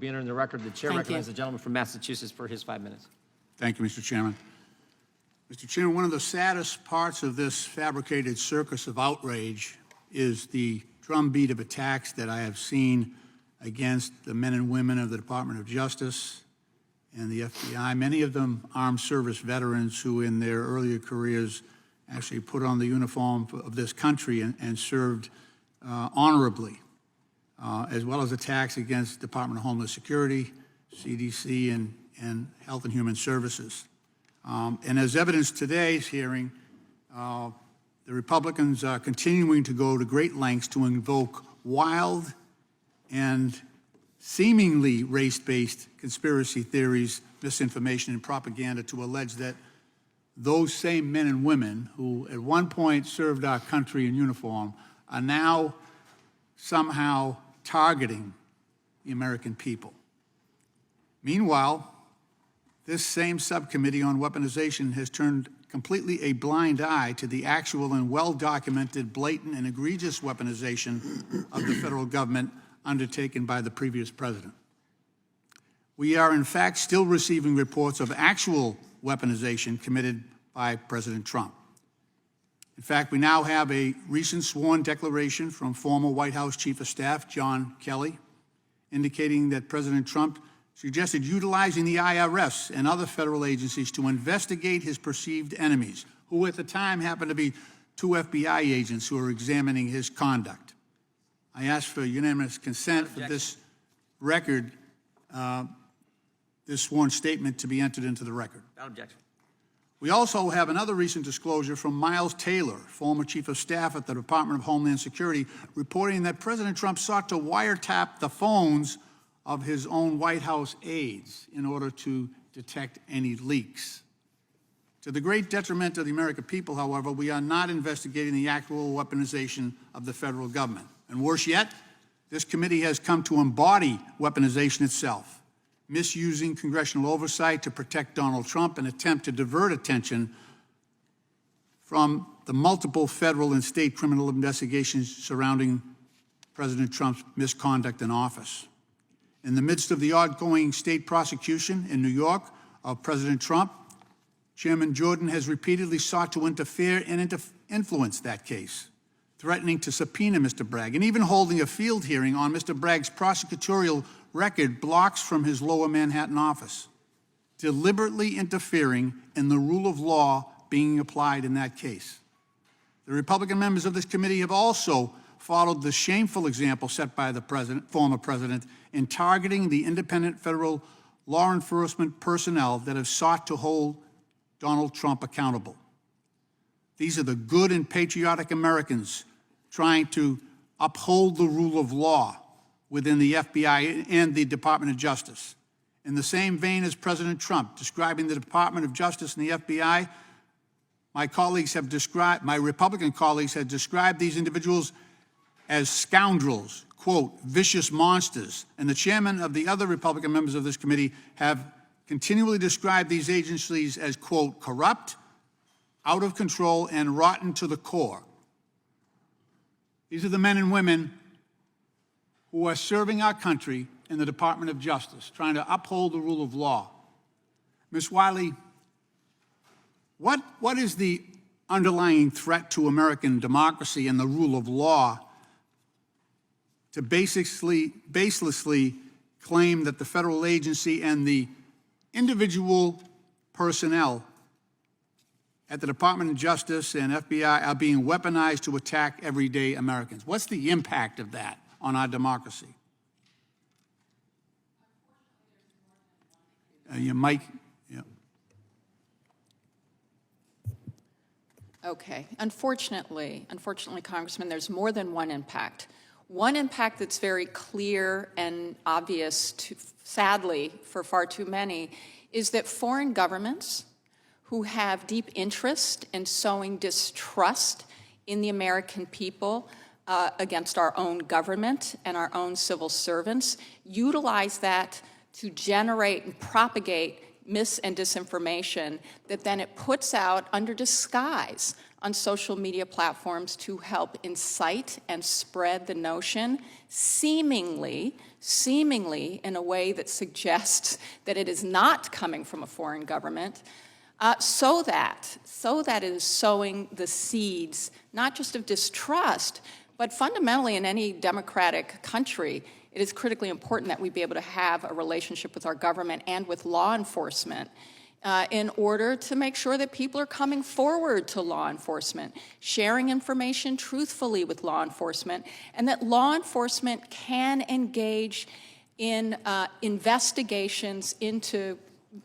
be entered in the record. The chair recognizes the gentleman from Massachusetts for his 5 minutes. Thank you, Mr. Chairman. Mr. Chairman, one of the saddest parts of this fabricated circus of outrage is the drumbeat of attacks that I have seen against the men and women of the Department of Justice and the FBI, many of them armed service veterans who in their earlier careers actually put on the uniform of this country and served honorably, as well as attacks against Department of Homeland Security, CDC, and Health and Human Services. And as evidenced today's hearing, the Republicans are continuing to go to great lengths to invoke wild and seemingly race-based conspiracy theories, misinformation, and propaganda to allege that those same men and women who at one point served our country in uniform are now somehow targeting the American people. Meanwhile, this same subcommittee on weaponization has turned completely a blind eye to the actual and well-documented blatant and egregious weaponization of the federal government undertaken by the previous president. We are, in fact, still receiving reports of actual weaponization committed by President Trump. In fact, we now have a recent sworn declaration from former White House Chief of Staff John Kelly indicating that President Trump suggested utilizing the IRS and other federal agencies to investigate his perceived enemies, who at the time happened to be 2 FBI agents who were examining his conduct. I ask for unanimous consent for this record, this sworn statement to be entered into the record. Without objection. We also have another recent disclosure from Miles Taylor, former Chief of Staff at the Department of Homeland Security, reporting that President Trump sought to wiretap the phones of his own White House aides in order to detect any leaks. To the great detriment of the American people, however, we are not investigating the actual weaponization of the federal government. And worse yet, this committee has come to embody weaponization itself, misusing congressional oversight to protect Donald Trump and attempt to divert attention from the multiple federal and state criminal investigations surrounding President Trump's misconduct in office. In the midst of the ongoing state prosecution in New York of President Trump, Chairman Jordan has repeatedly sought to interfere and influence that case, threatening to subpoena Mr. Bragg and even holding a field hearing on Mr. Bragg's prosecutorial record blocks from his lower Manhattan office, deliberately interfering in the rule of law being applied in that case. The Republican members of this committee have also followed the shameful example set by the former president in targeting the independent federal law enforcement personnel that have sought to hold Donald Trump accountable. These are the good and patriotic Americans trying to uphold the rule of law within the FBI and the Department of Justice. In the same vein as President Trump describing the Department of Justice and the FBI, my Republican colleagues have described these individuals as scoundrels, quote, vicious monsters. And the chairman of the other Republican members of this committee have continually described these agencies as, quote, corrupt, out of control, and rotten to the core. These are the men and women who are serving our country in the Department of Justice, trying to uphold the rule of law. Ms. Wiley, what is the underlying threat to American democracy and the rule of law to baselessly claim that the federal agency and the individual personnel at the Department of Justice and FBI are being weaponized to attack everyday Americans? What's the impact of that on our democracy? Your mic, yeah. Okay. Unfortunately, Congressman, there's more than one impact. One impact that's very clear and obvious, sadly, for far too many, is that foreign governments who have deep interest in sowing distrust in the American people against our own government and our own civil servants utilize that to generate and propagate mis and disinformation that then it puts out under disguise on social media platforms to help incite and spread the notion, seemingly in a way that suggests that it is not coming from a foreign government, so that it is sowing the seeds, not just of distrust, but fundamentally in any democratic country, it is critically important that we be able to have a relationship with our government and with law enforcement in order to make sure that people are coming forward to law enforcement, sharing information truthfully with law enforcement, and that law enforcement can engage in investigations into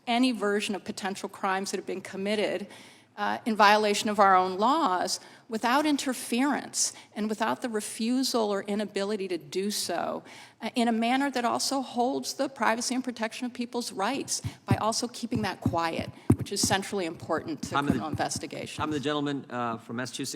any version of potential crimes that have been committed in violation of our own laws without interference and without the refusal or inability to do so in a manner that also holds the privacy and protection of people's rights by also keeping that quiet, which is centrally important to criminal investigation. I'm the gentleman from Massachusetts.